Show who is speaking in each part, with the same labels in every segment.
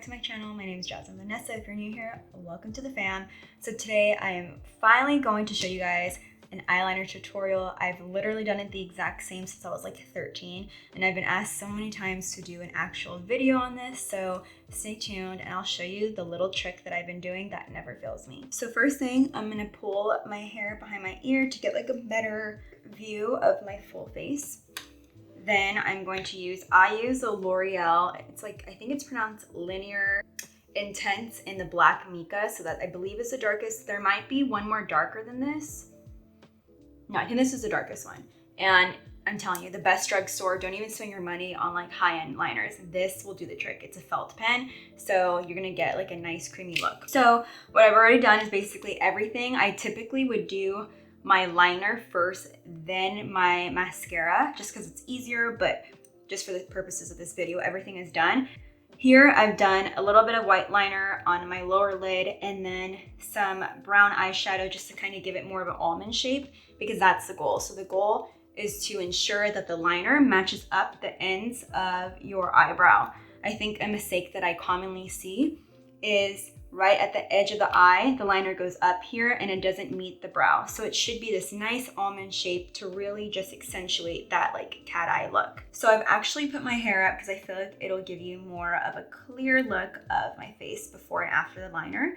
Speaker 1: back to my channel. My name is Jasmine Vanessa. If you're new here, welcome to the fam. So today I am finally going to show you guys an eyeliner tutorial. I've literally done it the exact same since I was like 13, and I've been asked so many times to do an actual video on this, so stay tuned and I'll show you the little trick that I've been doing that never fails me. So first thing, I'm gonna pull my hair behind my ear to get like a better view of my full face. Then I'm going to use the L'Oreal, it's like, I think it's pronounced Linear Intense in the Black Mica, so that I believe is the darkest. There might be one more darker than this. No, I think this is the darkest one. And I'm telling you, the best drugstore, don't even spend your money on like high-end liners. This will do the trick. It's a felt pen, so you're gonna get like a nice creamy look. So what I've already done is basically everything. I typically would do my liner first, then my mascara, just because it's easier, but just for the purposes of this video, everything is done. Here I've done a little bit of white liner on my lower lid and then some brown eyeshadow just to kind of give it more of an almond shape, because that's the goal. So the goal is to ensure that the liner matches up the ends of your eyebrow. I think a mistake that I commonly see is right at the edge of the eye, the liner goes up here and it doesn't meet the brow. So it should be this nice almond shape to really just accentuate that like cat eye look. So I've actually put my hair up because I feel like it'll give you more of a clear look of my face before and after the liner.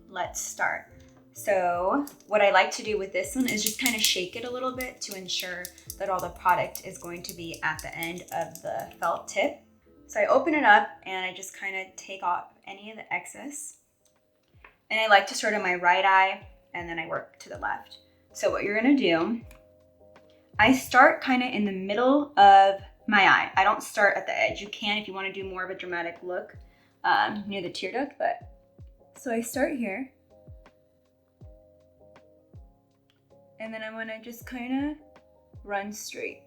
Speaker 1: Let's start. So what I like to do with this one is just kind of shake it a little bit to ensure that all the product is going to be at the end of the felt tip. So I open it up and I just kind of take off any of the excess. And I like to start on my right eye and then I work to the left. So what you're gonna do, I start kind of in the middle of my eye. I don't start at the edge. You can if you want to do more of a dramatic look near the tear duct, but so I start here. And then I'm gonna just kind of run straight.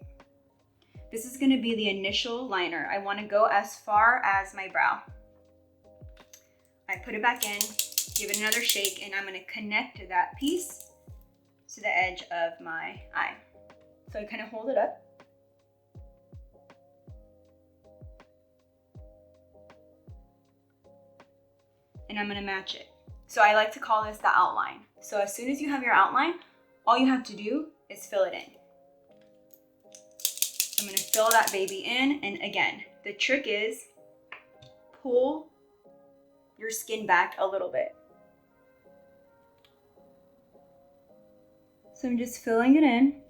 Speaker 1: This is gonna be the initial liner. I wanna go as far as my brow. I put it back in, give it another shake, and I'm gonna connect that piece to the edge of my eye. So I kind of hold it up. And I'm gonna match it. So I like to call this the outline. So as soon as you have your outline, all you have to do is fill it in. So I'm gonna fill that baby in, and again, the trick is pull your skin back a little bit. So I'm just filling it in.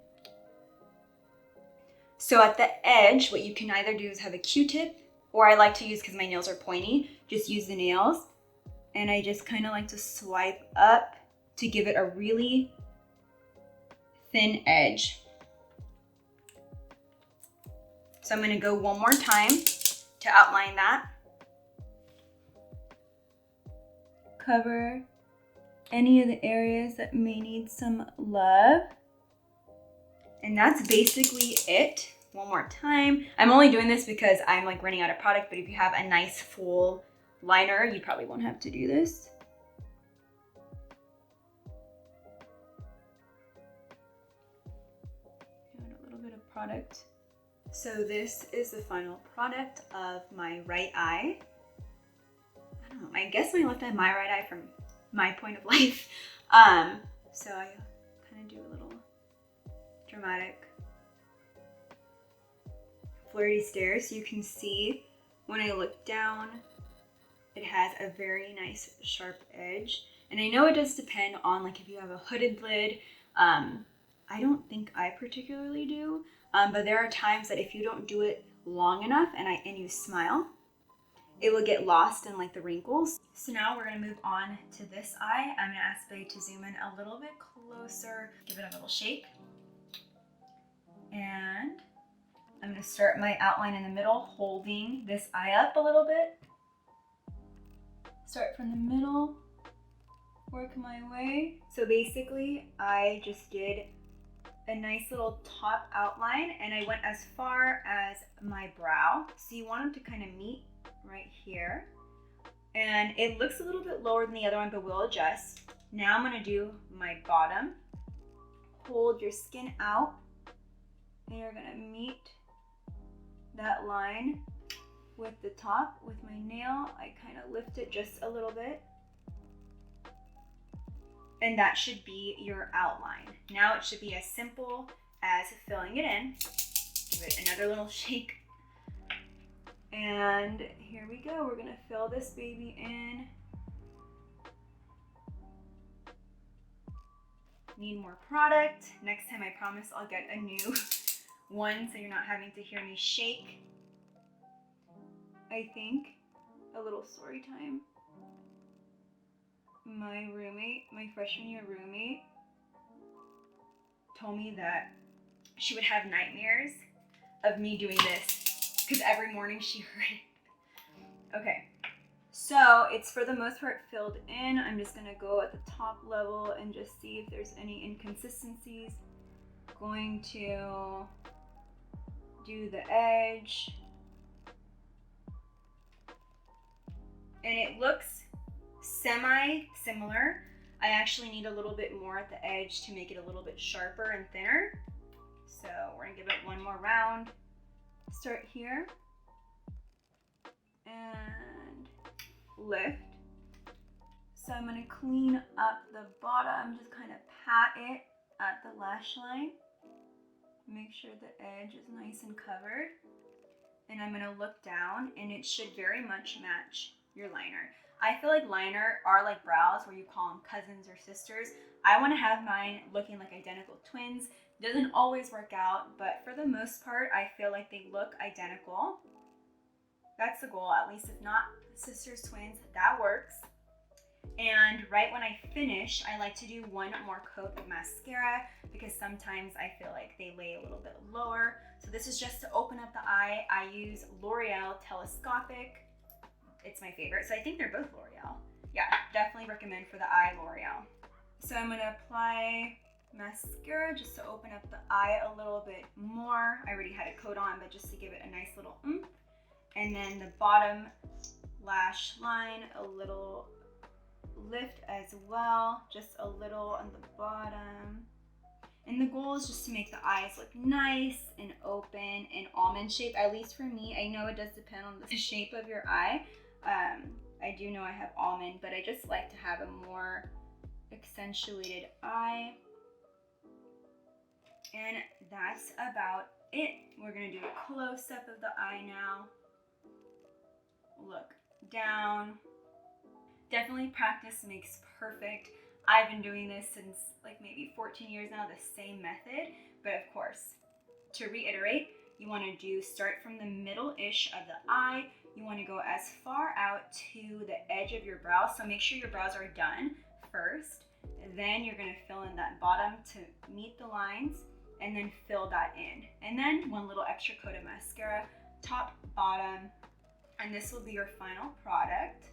Speaker 1: So at the edge, what you can either do is have a Q-tip, or I like to use, because my nails are pointy, just use the nails. And I just kind of like to swipe up to give it a really thin edge. So I'm gonna go one more time to outline that. Cover any of the areas that may need some love. And that's basically it. One more time. I'm only doing this because I'm like running out of product, but if you have a nice full liner, you probably won't have to do this. Add a little bit of product. So this is the final product of my right eye. I don't know, I guess my left eye, my right eye from my point of life. So I kind of do a little dramatic flirty stare. So you can see when I look down, it has a very nice sharp edge. And I know it does depend on like if you have a hooded lid. I don't think I particularly do, but there are times that if you don't do it long enough and you smile, it will get lost in like the wrinkles. So now we're gonna move on to this eye. I'm gonna ask Faye to zoom in a little bit closer, give it a little shake. And I'm gonna start my outline in the middle, holding this eye up a little bit. Start from the middle, work my way. So basically, I just did a nice little top outline and I went as far as my brow. So you want them to kind of meet right here. And it looks a little bit lower than the other one, but we'll adjust. Now I'm gonna do my bottom. Hold your skin out and you're gonna meet that line with the top. With my nail, I kind of lift it just a little bit. And that should be your outline. Now it should be as simple as filling it in. Give it another little shake. And here we go. We're gonna fill this baby in. Need more product. Next time I promise I'll get a new one so you're not having to hear me shake. I think a little story time. My roommate, my freshman year roommate, told me that she would have nightmares of me doing this because every morning she heard it. Okay, so it's for the most part filled in. I'm just gonna go at the top level and just see if there's any inconsistencies. Going to do the edge. And it looks semi-similar. I actually need a little bit more at the edge to make it a little bit sharper and thinner. So we're gonna give it one more round. Start here and lift. So I'm gonna clean up the bottom, just kind of pat it at the lash line. Make sure the edge is nice and covered. And I'm gonna look down and it should very much match your liner. I feel like liner are like brows where you call them cousins or sisters. I want to have mine looking like identical twins. Doesn't always work out, but for the most part, I feel like they look identical. That's the goal, at least if not sisters, twins, that works. And right when I finish, I like to do one more coat of mascara because sometimes I feel like they lay a little bit lower. So this is just to open up the eye. I use L'Oreal Telescopic. It's my favorite. So I think they're both L'Oreal. Yeah, definitely recommend for the eye L'Oreal. So I'm gonna apply mascara just to open up the eye a little bit more. I already had a coat on, but just to give it a nice little oomph. And then the bottom lash line, a little lift as well, just a little on the bottom. And the goal is just to make the eyes look nice and open and almond shape, at least for me. I know it does depend on the shape of your eye. I do know I have almond, but I just like to have a more accentuated eye. And that's about it. We're gonna do a close-up of the eye now. Look down. Definitely practice makes perfect. I've been doing this since like maybe 14 years now, the same method. But of course, to reiterate, you want to start from the middle-ish of the eye. You want to go as far out to the edge of your brow. So make sure your brows are done first. Then you're going to fill in that bottom to meet the lines and then fill that in. And then one little extra coat of mascara, top, bottom. And this will be your final product.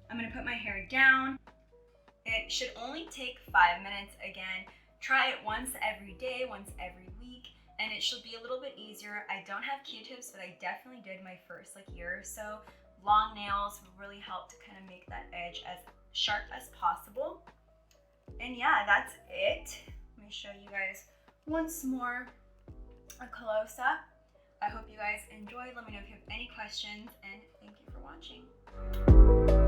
Speaker 1: I'm gonna put my hair down. It should only take 5 minutes. Again, try it once every day, once every week, and it should be a little bit easier. I don't have Q-tips, but I definitely did my first year or so. Long nails really help to kind of make that edge as sharp as possible. And yeah, that's it. Let me show you guys once more a close-up. I hope you guys enjoyed. Let me know if you have any questions, and thank you for watching.